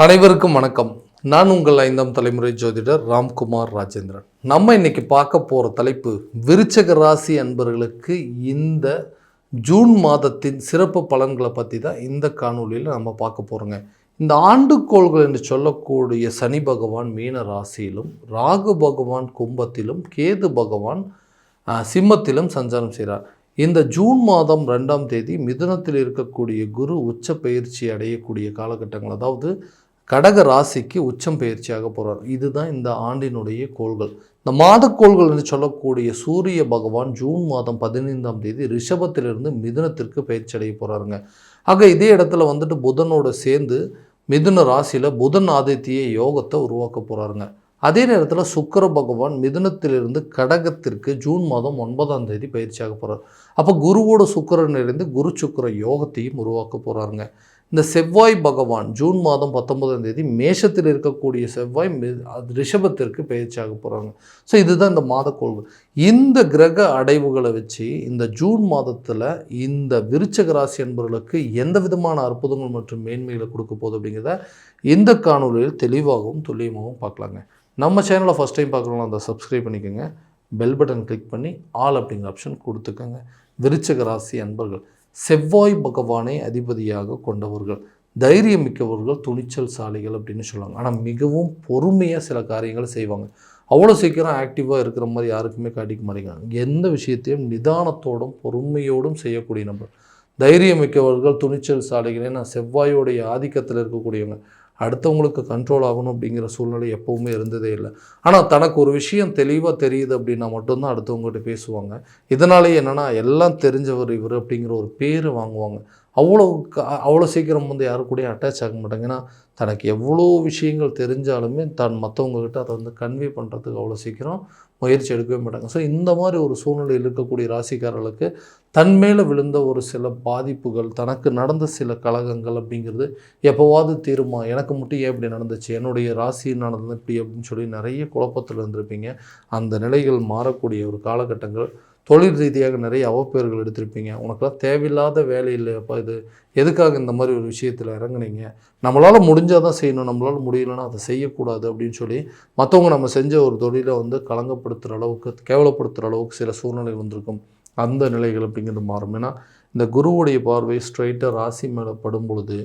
அனைவருக்கும் வணக்கம். நான் உங்கள் 5ஆம் தலைமுறை ஜோதிடர் ராம்குமார் ராஜேந்திரன். நம்ம இன்னைக்கு பார்க்க போகிற தலைப்பு விருச்சக ராசி அன்பர்களுக்கு இந்த ஜூன் மாதத்தின் சிறப்பு பலன்களை பற்றி தான் இந்த காணொலியில் நம்ம பார்க்க போகிறோங்க. இந்த ஆண்டுக்கோள்கள் என்று சொல்லக்கூடிய சனி பகவான் மீன ராசியிலும், ராகு பகவான் கும்பத்திலும், கேது பகவான் சிம்மத்திலும் சஞ்சாரம் செய்கிறார். இந்த ஜூன் மாதம் 2ஆம் தேதி மிதுனத்தில் இருக்கக்கூடிய குரு உச்ச பயிற்சி அடையக்கூடிய காலகட்டங்கள், அதாவது கடக ராசிக்கு உச்சம் பயிற்சியாக போகிறார். இதுதான் இந்த ஆண்டினுடைய கோள்கள். இந்த மாதக்கோள்கள் என்று சொல்லக்கூடிய சூரிய பகவான் ஜூன் மாதம் 15ஆம் தேதி ரிஷபத்திலிருந்து மிதுனத்திற்கு பயிற்சி அடைய போகிறாருங்க. ஆக இதே இடத்துல வந்துட்டு புதனோடு சேர்ந்து மிதுன ராசியில் புதன் ஆதித்ய யோகத்தை உருவாக்க போகிறாருங்க. அதே நேரத்தில் சுக்கிர பகவான் மிதுனத்திலிருந்து கடகத்திற்கு ஜூன் மாதம் 9ஆம் தேதி பயிற்சியாக போகிறார். அப்போ குருவோட சுக்கிரன் இருந்து குரு சுக்கிர யோகத்தையும் உருவாக்க போகிறாருங்க. இந்த செவ்வாய் பகவான் ஜூன் மாதம் 19ஆம் தேதி மேஷத்தில் இருக்கக்கூடிய செவ்வாய் ரிஷபத்திற்கு பயிற்சியாக போகிறாங்க. ஸோ இதுதான் இந்த மாதக்கோள்கள். இந்த கிரக அடைவுகளை வச்சு இந்த ஜூன் மாதத்தில் இந்த விருச்சக ராசி என்பவர்களுக்கு எந்த விதமான அற்புதங்கள் மற்றும் மேன்மைகளை கொடுக்க போகுது அப்படிங்கிறத இந்த காணொலியில் தெளிவாகவும் துல்லியமாகவும் பார்க்கலாங்க. நம்ம சேனலை ஃபஸ்ட் டைம் பார்க்கலாம், அதை சப்ஸ்கிரைப் பண்ணிக்கோங்க. பெல் பட்டன் கிளிக் பண்ணி ஆல் அப்படிங்கிற ஆப்ஷன் கொடுத்துக்கோங்க. விருச்சக ராசி அன்பர்கள் செவ்வாய் பகவானை அதிபதியாக கொண்டவர்கள், தைரியம் மிக்கவர்கள், துணிச்சல் சாலிகள் அப்படின்னு சொல்லுவாங்க. ஆனால் மிகவும் பொறுமையாக சில காரியங்களை செய்வாங்க. அவ்வளோ சீக்கிரம் ஆக்டிவாக இருக்கிற மாதிரி யாருக்குமே காட்டிக்க மாட்டேங்கிறாங்க. எந்த விஷயத்தையும் நிதானத்தோடும் பொறுமையோடும் செய்யக்கூடிய நபர் தைரியம் மிக்கவர்கள், துணிச்சல் சாலிகளே. நான் செவ்வாயோடைய ஆதிக்கத்தில் இருக்கக்கூடியவங்க அடுத்தவங்களுக்கு கண்ட்ரோல் ஆகணும் அப்படிங்கிற சூழ்நிலை எப்போவுமே இருந்ததே இல்லை. ஆனால் தனக்கு ஒரு விஷயம் தெளிவாக தெரியுது அப்படின்னா மட்டும்தான் அடுத்தவங்ககிட்ட பேசுவாங்க. இதனாலேயே என்னென்னா எல்லாம் தெரிஞ்சவர் இவர் அப்படிங்கிற ஒரு பேர் வாங்குவாங்க. அவ்வளோ சீக்கிரம் வந்து யாரு கூடயும் அட்டாச் ஆக மாட்டாங்க. ஏன்னா தனக்கு எவ்வளோ விஷயங்கள் தெரிஞ்சாலுமே தான் மற்றவங்ககிட்ட அதை வந்து கன்வே பண்ணுறதுக்கு அவ்வளோ சீக்கிரம் முயற்சி எடுக்கவே மாட்டாங்க. ஸோ இந்த மாதிரி ஒரு சூழ்நிலையில் இருக்கக்கூடிய ராசிக்காரர்களுக்கு தன் மேலே விழுந்த ஒரு சில பாதிப்புகள், தனக்கு நடந்த சில கலகங்கள் அப்படிங்கிறது எப்போவாவது தீருமா, எனக்கு மட்டும் ஏன் இப்படி நடந்துச்சு, என்னுடைய ராசி நடந்தது இப்படி அப்படின்னு சொல்லி நிறைய குழப்பத்தில் இருந்திருப்பீங்க. அந்த நிலைகள் மாறக்கூடிய ஒரு காலகட்டங்கள். தொழில் ரீதியாக நிறைய அவப்பெயர்கள் எடுத்திருப்பீங்க. உனக்கெல்லாம் தேவையில்லாத வேலை இல்லையப்பா, இது எதுக்காக இந்த மாதிரி ஒரு விஷயத்தில் இறங்குனீங்க, நம்மளால் முடிஞ்சால் தான் செய்யணும், நம்மளால் முடியலைன்னா அதை செய்யக்கூடாது அப்படின்னு சொல்லி மற்றவங்க நம்ம செஞ்ச ஒரு தொழிலை வந்து களங்கப்படுத்துகிற அளவுக்கு, கேவலப்படுத்துகிற அளவுக்கு சில சூழ்நிலை வந்திருக்கும். அந்த நிலைகள் அப்படிங்கிறது மாறும். ஏன்னா இந்த குருவுடைய பார்வை ஸ்ட்ரைட்டாக ராசி மேலே படும் பொழுது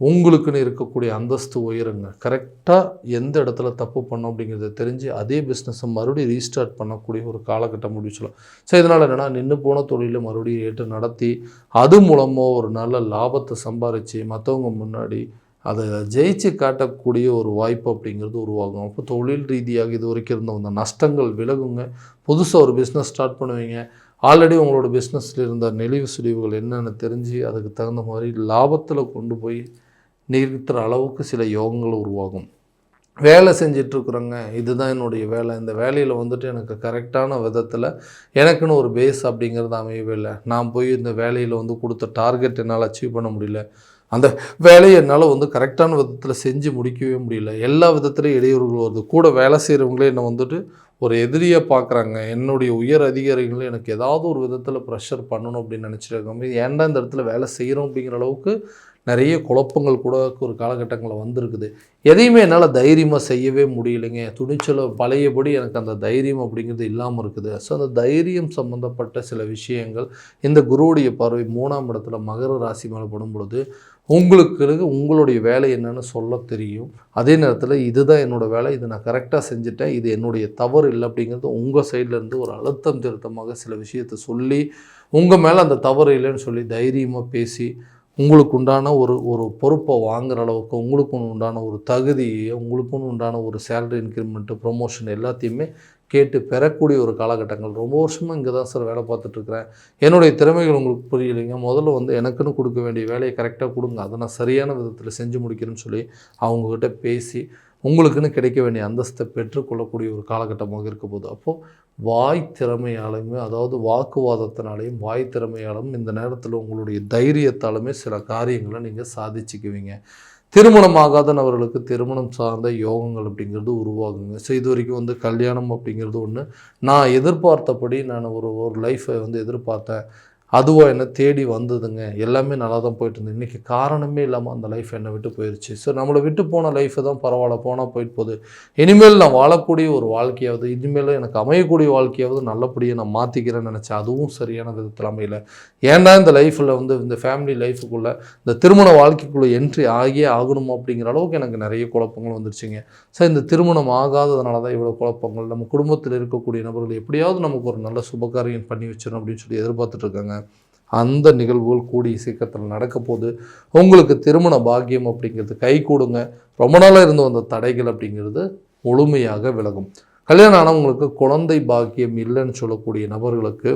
உங்களுக்குன்னு இருக்கக்கூடிய அந்தஸ்து உயருங்க. கரெக்டாக எந்த இடத்துல தப்பு பண்ணோம் அப்படிங்கிறத தெரிஞ்சு அதே பிஸ்னஸை மறுபடியும் ரீஸ்டார்ட் பண்ணக்கூடிய ஒரு காலகட்டம் முடிச்சலாம். ஸோ இதனால் என்னென்னா நின்று போன தொழிலில் மறுபடியும் ஏற்று நடத்தி அது மூலமாக ஒரு நல்ல லாபத்தை சம்பாரித்து மற்றவங்க முன்னாடி அதை ஜெயிச்சு காட்டக்கூடிய ஒரு வாய்ப்பு அப்படிங்கிறது உருவாகும். அப்போ தொழில் ரீதியாக இது வரைக்கும் இருந்த அந்த நஷ்டங்கள் விலகுங்க. புதுசாக ஒரு பிஸ்னஸ் ஸ்டார்ட் பண்ணுவீங்க. ஆல்ரெடி உங்களோட பிஸ்னஸில் இருந்த நெளிவு சுழிவுகள் என்னென்னு தெரிஞ்சு அதுக்கு தகுந்த மாதிரி லாபத்தில் கொண்டு போய் நிறுத்துகிற அளவுக்கு சில யோகங்கள் உருவாகும். வேலை செஞ்சிட்ருக்குறோங்க, இதுதான் என்னுடைய வேலை, இந்த வேலையில் வந்துட்டு எனக்கு கரெக்டான விதத்தில் எனக்குன்னு ஒரு பேஸ் அப்படிங்கிறது அமையவே இல்லை. நான் போய் இந்த வேலையில் வந்து கொடுத்த டார்கெட் என்னால் அச்சீவ் பண்ண முடியல, அந்த வேலையை என்னால் வந்து கரெக்டான விதத்தில் செஞ்சு முடிக்கவே முடியல, எல்லா விதத்துலேயும் இடையூறுகள் வருது. கூட வேலை செய்கிறவங்களே என்னை வந்துட்டு ஒரு எதிரியாக பார்க்குறாங்க. என்னுடைய உயர் அதிகாரிகளும் எனக்கு ஏதாவது ஒரு விதத்தில் ப்ரெஷர் பண்ணணும் அப்படின்னு நினச்சிருக்காங்க. ஏன்டா இந்த இடத்துல வேலை செய்கிறோம் அப்படிங்கிற அளவுக்கு நிறைய குழப்பங்கள் கூட ஒரு காலகட்டங்களில் வந்திருக்குது. எதையுமே என்னால் தைரியமாக செய்யவே முடியலைங்க. துணிச்சலை பழையபடி எனக்கு அந்த தைரியம் அப்படிங்கிறது இல்லாமல் இருக்குது. ஸோ அந்த தைரியம் சம்மந்தப்பட்ட சில விஷயங்கள் இந்த குருவுடைய பார்வை 3ஆம் இடத்துல மகர ராசி மேலே படும் பொழுது உங்களுக்கு உங்களுடைய வேலை என்னன்னு சொல்ல தெரியும். அதே நேரத்தில் இதுதான் என்னோடய வேலை, இதை நான் கரெக்டாக செஞ்சுட்டேன், இது என்னுடைய தவறு இல்லை அப்படிங்கிறது உங்கள் சைட்லேருந்து ஒரு அழுத்தம் திருத்தமாக சில விஷயத்தை சொல்லி உங்கள் மேலே அந்த தவறு இல்லைன்னு சொல்லி தைரியமாக பேசி உங்களுக்கு உண்டான ஒரு பொறுப்பை வாங்குகிற அளவுக்கு, உங்களுக்கு உண்டான ஒரு தகுதியை, உங்களுக்கு உண்டான ஒரு சேலரி இன்க்ரிமெண்ட்டு, ப்ரொமோஷன் எல்லாத்தையுமே கேட்டு பெறக்கூடிய ஒரு காலகட்டங்கள். ரொம்ப வருஷமாக இங்கே தான் சார் வேலை பார்த்துட்ருக்குறேன், என்னுடைய திறமைகள் உங்களுக்கு புரியலைங்க, முதல்ல வந்து எனக்குன்னு கொடுக்க வேண்டிய வேலையை கரெக்டாக கொடுங்க, அதை நான் சரியான விதத்தில் செஞ்சு முடிக்கிறேன்னு சொல்லி அவங்கக்கிட்ட பேசி உங்களுக்குன்னு கிடைக்க வேண்டிய அந்தஸ்தை பெற்றுக்கொள்ளக்கூடிய ஒரு காலகட்டமாக இருக்க போது. அப்போது வாய் திறமையாலுமே, அதாவது வாக்குவாதத்தினாலையும் வாய் திறமையாலும் இந்த நேரத்தில் உங்களுடைய தைரியத்தாலுமே சில காரியங்களை நீங்கள் சாதிச்சுக்குவீங்க. திருமணமாகாத நபர்களுக்கு திருமணம் சார்ந்த யோகங்கள் அப்படிங்கிறது உருவாகுங்க. ஸோ இது வரைக்கும் வந்து கல்யாணம் அப்படிங்கிறது ஒன்று, நான் எதிர்பார்த்தபடி நான் ஒரு லைஃப்பை வந்து எதிர்பார்த்தேன், அதுவாக என்னை தேடி வந்ததுங்க. எல்லாமே நல்லா தான் போயிட்டு இருந்தது. இன்றைக்கி காரணமே இல்லாமல் அந்த லைஃப் என்னை விட்டு போயிடுச்சு. ஸோ நம்மளை விட்டு போன லைஃபு தான் பரவாயில்ல, போனால் போயிட்டு போகுது. இனிமேல் நான் வாழக்கூடிய ஒரு வாழ்க்கையாவது, இனிமேல் எனக்கு அமையக்கூடிய வாழ்க்கையாவது நல்லபடியாக நான் மாற்றிக்கிறேன்னு நினச்சேன். அதுவும் சரியான விதத்தில் அமையல. ஏன்டா இந்த லைஃப்பில் இந்த ஃபேமிலி லைஃபுக்குள்ளே இந்த திருமண வாழ்க்கைக்குள்ளே என்ட்ரி ஆகியே ஆகணுமோ அப்படிங்கிற அளவுக்கு எனக்கு நிறைய குழப்பங்கள் வந்துருச்சுங்க. ஸோ இந்த திருமணம் ஆகாததுனால தான் இவ்வளோ குழப்பங்கள். நம்ம குடும்பத்தில் இருக்கக்கூடிய நபர்கள் எப்படியாவது நமக்கு ஒரு நல்ல சுபகாரியம் பண்ணி வச்சிடணும் அப்படின்னு சொல்லி எதிர்பார்த்துட்டு இருக்காங்க. அந்த நிகழ்வுகள் கூடிய சீக்கிரத்தில் நடக்க போது. உங்களுக்கு திருமண பாக்கியம் அப்படிங்கிறது கை கூடுங்க. ரொம்ப நாளாக இருந்து வந்த தடைகள் அப்படிங்கிறது முழுமையாக விலகும். கல்யாணம் ஆனவங்களுக்கு குழந்தை பாக்கியம் இல்லைன்னு சொல்லக்கூடிய நபர்களுக்கு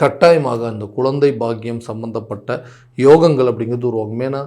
கட்டாயமாக அந்த குழந்தை பாக்கியம் சம்பந்தப்பட்ட யோகங்கள் அப்படிங்கிறது உருவாகும். ஏன்னா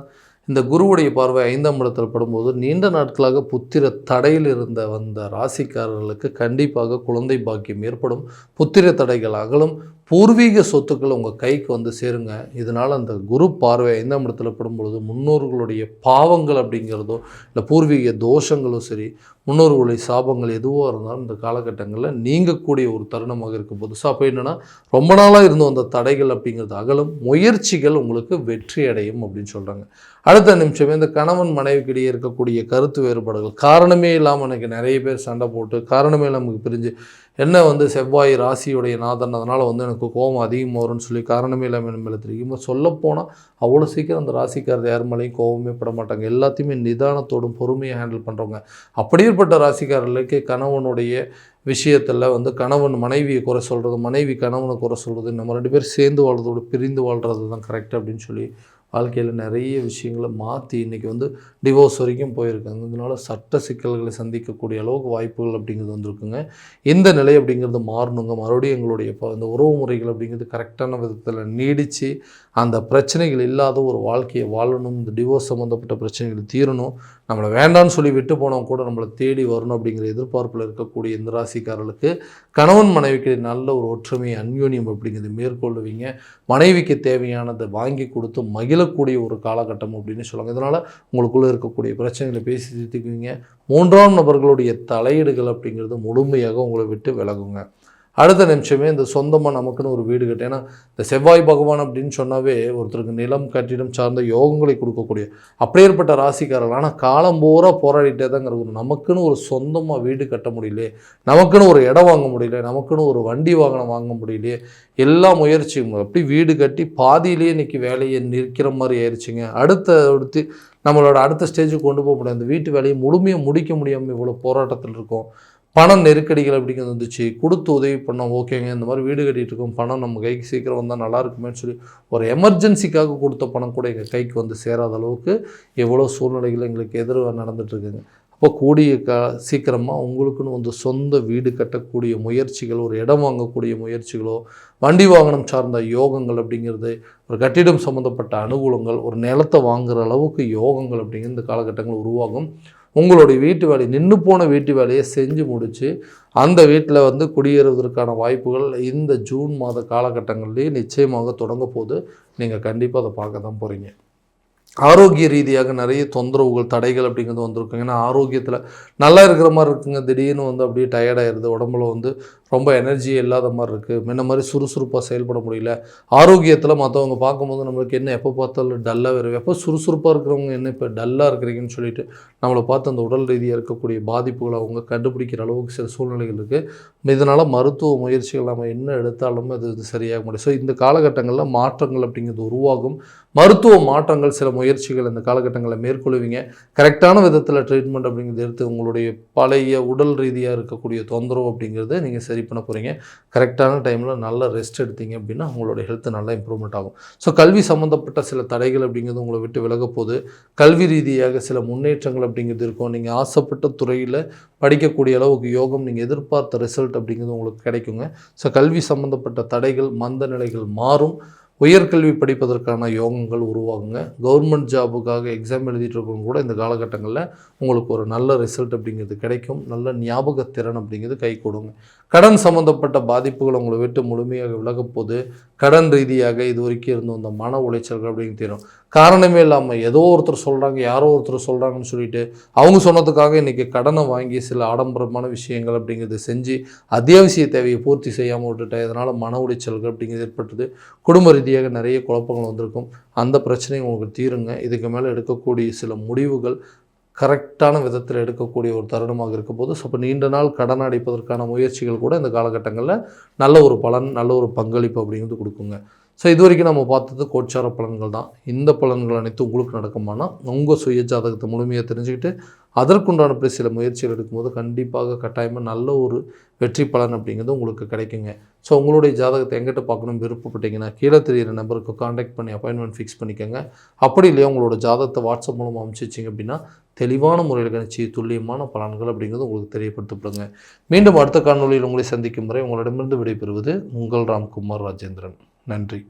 இந்த குருவுடைய பார்வை 5ஆம் இடத்துல படும்போது நீண்ட நாட்களாக புத்திர தடையில் வந்த ராசிக்காரர்களுக்கு கண்டிப்பாக குழந்தை பாக்கியம் ஏற்படும். புத்திர தடைகள் அகலும். பூர்வீக சொத்துக்கள் உங்கள் கைக்கு வந்து சேருங்க. இதனால் அந்த குரு பார்வை 5ஆம் இடத்துல படும்பொழுது முன்னோர்களுடைய பாவங்கள் அப்படிங்கிறதோ இல்லை பூர்வீக தோஷங்களும் சரி, முன்னோர்களுடைய சாபங்கள் எதுவாக இருந்தாலும் இந்த காலகட்டங்களில் நீங்கக்கூடிய ஒரு தருணமாக இருக்கும் போது. ஸோ அப்போ என்னென்னா ரொம்ப நாளாக இருந்து வந்த தடைகள் அப்படிங்கிறது அகலும். முயற்சிகள் உங்களுக்கு வெற்றி அடையும் அப்படின்னு சொல்கிறாங்க. அடுத்த நிமிஷமே இந்த கணவன் மனைவிக்கிடையே இருக்கக்கூடிய கருத்து வேறுபாடுகள் காரணமே இல்லாமல் எனக்கு நிறைய பேர் சண்டை போட்டு காரணமே நமக்கு பிரிஞ்சு என்ன செவ்வாய் ராசியுடைய நாதன், அதனால் எனக்கு கோபம் அதிகமாக வரும்னு சொல்லி காரணமே இல்லாமல் மேலே தெரியுமா. சொல்லப்போனால் அவ்வளோ சீக்கிரம் அந்த ராசிக்காரர் யார் மேலேயும் கோபமே பட மாட்டாங்க. எல்லாத்தையுமே நிதானத்தோடும் பொறுமையாக ஹேண்டில் பண்ணுறவங்க. அப்படியேற்பட்ட ராசிக்காரர்களுக்கு கணவனுடைய விஷயத்தில் கணவன் மனைவியை குறை சொல்கிறது, மனைவி கணவனை குறை சொல்கிறது, நம்ம 2 பேர் சேர்ந்து வாழ்றதோடு பிரிந்து வாழ்கிறது தான் கரெக்ட் அப்படின்னு சொல்லி வாழ்க்கையில் நிறைய விஷயங்களை மாற்றி இன்றைக்கி டிவோர்ஸ் வரைக்கும் போயிருக்காங்க. இதனால் சட்ட சிக்கல்களை சந்திக்கக்கூடிய அளவுக்கு வாய்ப்புகள் அப்படிங்கிறது வந்திருக்குங்க. இந்த நிலை அப்படிங்கிறது மாறணுங்க. மறுபடியும் எங்களுடைய இந்த உறவு முறைகள் அப்படிங்கிறது கரெக்டான விதத்தில் நீடித்து அந்த பிரச்சனைகள் இல்லாத ஒரு வாழ்க்கையை வாழணும். இந்த டிவோர்ஸ் சம்மந்தப்பட்ட பிரச்சனைகள் தீரணும். நம்மளை வேண்டான்னு சொல்லி விட்டு போனவங்க கூட நம்மளை தேடி வரணும் அப்படிங்கிற எதிர்பார்ப்பில் இருக்கக்கூடிய இந்த ராசிக்காரர்களுக்கு கணவன் மனைவிக்கு நல்ல ஒரு ஒற்றுமை அந்யோன்யம் அப்படிங்கிறது மேற்கொள்ளுவீங்க. மனைவிக்கு தேவையானதை வாங்கி கொடுத்து மகிழக்கூடிய ஒரு காலகட்டம் அப்படின்னு சொல்லுவாங்க. இதனால் உங்களுக்குள்ளே இருக்கக்கூடிய பிரச்சனைகளை பேசி தீர்த்துக்குவீங்க. 3ஆம் நபர்களுடைய தலையீடுகள் அப்படிங்கிறது முழுமையாக உங்களை விட்டு விலகுங்க. அடுத்த நிமிஷமே இந்த சொந்தமாக நமக்குன்னு ஒரு வீடு கட்டு. ஏன்னா இந்த செவ்வாய் பகவான் அப்படின்னு சொன்னாவே ஒருத்தருக்கு நிலம் கட்டிடம் சார்ந்த யோகங்களை கொடுக்கக்கூடிய அப்படியேற்பட்ட ராசிக்காரர்கள். ஆனால் காலம் பூரா போராடிட்டே தான் இருக்கணும். நமக்குன்னு ஒரு சொந்தமாக வீடு கட்ட முடியலையே, நமக்குன்னு ஒரு இடம் வாங்க முடியல, நமக்குன்னு ஒரு வண்டி வாகனம் வாங்க முடியலையே, எல்லா முயற்சியும் அப்படி வீடு கட்டி பாதியிலேயே இன்றைக்கி வேலையை நிற்கிற மாதிரி ஆயிடுச்சுங்க. அடுத்து நம்மளோட அடுத்த ஸ்டேஜுக்கு கொண்டு போக முடியாது. அந்த வீட்டு வேலையை முழுமையாக முடிக்க முடியாமல் இவ்வளோ போராட்டத்தில் இருக்கும். பணம் நெருக்கடிகள் அப்படிங்கிறது வந்துச்சு. கொடுத்து உதவி பண்ணோம், ஓகேங்க இந்த மாதிரி வீடு கட்டிகிட்டு இருக்கோம், பணம் நம்ம கைக்கு சீக்கிரம் வந்தால் நல்லா இருக்குமேன்னு சொல்லி ஒரு எமர்ஜென்சிக்காக கொடுத்த பணம் கூட எங்கள் கைக்கு வந்து சேராத அளவுக்கு எவ்வளோ சூழ்நிலைகள் எங்களுக்கு எதிராக நடந்துகிட்ருக்குங்க. அப்போ கூடிய சீக்கிரமாக உங்களுக்குன்னு சொந்த வீடு கட்டக்கூடிய முயற்சிகள், ஒரு இடம் வாங்கக்கூடிய முயற்சிகளோ, வண்டி வாகனம் சார்ந்த யோகங்கள் அப்படிங்கிறது, ஒரு கட்டிடம் சம்மந்தப்பட்ட அனுகூலங்கள், ஒரு நிலத்தை வாங்குகிற அளவுக்கு யோகங்கள் அப்படிங்கிற இந்த காலகட்டங்கள் உருவாகும். உங்களுடைய வீட்டு வேலை நின்று போன வீட்டு வேலையை செஞ்சு முடித்து அந்த வீட்டில் குடியேறுவதற்கான வாய்ப்புகள் இந்த ஜூன் மாத காலகட்டங்கள்லேயே நிச்சயமாக தொடங்க போது. நீங்கள் கண்டிப்பாக அதை பார்க்க தான் போகிறீங்க. ஆரோக்கிய ரீதியாக நிறைய தொந்தரவுகள் தடைகள் அப்படிங்கிறது வந்திருக்குங்க. ஏன்னா ஆரோக்கியத்தில் நல்லா இருக்கிற மாதிரி இருக்குங்க, திடீர்னு அப்படியே டயர்டாகிடுது, உடம்புல ரொம்ப எனர்ஜி இல்லாத மாதிரி இருக்குது, முன்ன மாதிரி சுறுசுறுப்பாக செயல்பட முடியல. ஆரோக்கியத்தில் மற்றவங்க பார்க்கும்போது நம்மளுக்கு என்ன எப்போ பார்த்தாலும் டல்லாக வரும், எப்போ சுறுசுறுப்பாக இருக்கிறவங்க என்ன இப்போ டல்லாக இருக்கிறீங்கன்னு சொல்லிட்டு நம்மளை பார்த்து அந்த உடல் ரீதியாக இருக்கக்கூடிய பாதிப்புகளை அவங்க கண்டுபிடிக்கிற அளவுக்கு சில சூழ்நிலைகள் இருக்குது. இதனால் மருத்துவ முயற்சிகள் நம்ம என்ன எடுத்தாலும் அது சரியாக முடியும். ஸோ இந்த காலகட்டங்களில் மாற்றங்கள் அப்படிங்கிறது உருவாகும். மருத்துவ மாற்றங்கள் சில முயற்சிகள் இந்த காலகட்டங்களில் மேற்கொள்வீங்க. கரெக்டான விதத்தில் ட்ரீட்மெண்ட் அப்படிங்கிறது எடுத்து உங்களுடைய பழைய உடல் ரீதியாக இருக்கக்கூடிய தொந்தரவு அப்படிங்கிறது நீங்கள் சரி பண்ண போகிறீங்க. கரெக்டான டைமில் நல்லா ரெஸ்ட் எடுத்தீங்க அப்படின்னா உங்களுடைய ஹெல்த் நல்லா இம்ப்ரூவ்மெண்ட் ஆகும். ஸோ கல்வி சம்மந்தப்பட்ட சில தடைகள் அப்படிங்கிறது உங்களை விட்டு விலக போது. கல்வி ரீதியாக சில முன்னேற்றங்கள் அப்படிங்கிறது இருக்கும். நீங்கள் ஆசைப்பட்ட துறையில் படிக்கக்கூடிய அளவுக்கு யோகம், நீங்கள் எதிர்பார்த்த ரிசல்ட் அப்படிங்கிறது உங்களுக்கு கிடைக்குங்க. ஸோ கல்வி சம்மந்தப்பட்ட தடைகள் மந்த நிலைகள் மாறும். உயர்கல்வி படிப்பதற்கான யோகங்கள் உருவாகுங்க. கவர்மெண்ட் ஜாபுக்காக எக்ஸாம் எழுதிட்டு இருக்கவங்க கூட இந்த காலகட்டங்களில் உங்களுக்கு ஒரு நல்ல ரிசல்ட் அப்படிங்கிறது கிடைக்கும். நல்ல ஞாபகத்திறன் அப்படிங்கிறது கை கொடுங்க. கடன் சம்மந்தப்பட்ட பாதிப்புகள் உங்களை விட்டு முழுமையாக விலகப்போது. கடன் ரீதியாக இது வரைக்கும் இருந்த அந்த மன உளைச்சல்கள் அப்படிங்கிறது தீரும். காரணமே இல்லாமல் ஏதோ ஒருத்தர் சொல்கிறாங்க, யாரோ ஒருத்தர் சொல்கிறாங்கன்னு சொல்லிட்டு அவங்க சொன்னதுக்காக இன்றைக்கி கடனை வாங்கி சில ஆடம்பரமான விஷயங்கள் அப்படிங்கிறத செஞ்சு அத்தியாவசிய தேவையை பூர்த்தி செய்யாமல் விட்டுட்டேன். இதனால் மன உளைச்சல்கள் அப்படிங்கிறது ஏற்பட்டது. குடும்ப ரீதியாக நிறைய குழப்பங்கள் வந்திருக்கும். அந்த பிரச்சனை உங்களுக்கு தீருங்க. இதுக்கு மேலே எடுக்கக்கூடிய சில முடிவுகள் கரெக்டான விதத்தில் எடுக்கக்கூடிய ஒரு தருணமாக இருக்க போது. ஸோ இப்போ நீண்ட நாள் கடன் அடைப்பதற்கான முயற்சிகள் கூட இந்த காலகட்டங்களில் நல்ல ஒரு பலன், நல்ல ஒரு பங்களிப்பு அப்படிங்கிறது கொடுக்குங்க. ஸோ இது வரைக்கும் நம்ம பார்த்தது கோச்சார பலன்கள் தான். இந்த பலன்கள் அனைத்து உங்களுக்கு நடக்குமானா உங்கள் சுய ஜாதகத்தை முழுமையாக தெரிஞ்சுக்கிட்டு அதற்குண்டான சில முயற்சிகள் எடுக்கும்போது கண்டிப்பாக கட்டாயமாக நல்ல ஒரு வெற்றி பலன் அப்படிங்கிறது உங்களுக்கு கிடைக்குங்க. ஸோ உங்களுடைய ஜாதகத்தை எங்கிட்ட பார்க்கணும்னு விருப்பப்பட்டீங்கன்னா கீழே தெரிகிற நம்பருக்கு காண்டாக்ட் பண்ணி அப்பாயின்மெண்ட் ஃபிக்ஸ் பண்ணிக்கோங்க. அப்படி இல்லையா உங்களோட ஜாதகத்தை வாட்ஸ்அப் மூலமாக அனுப்பிச்சிச்சிங்க அப்படின்னா தெளிவான முறையில் கணிச்சு துல்லியமான பலன்கள் அப்படிங்கிறது உங்களுக்கு தெரியப்படுத்தப்படுங்க. மீண்டும் அடுத்த காணொலியில் உங்களை சந்திக்கும் வரை உங்களிடமிருந்து விடைபெறுவது உங்கள் ராம்குமார் ராஜேந்திரன். நன்றி.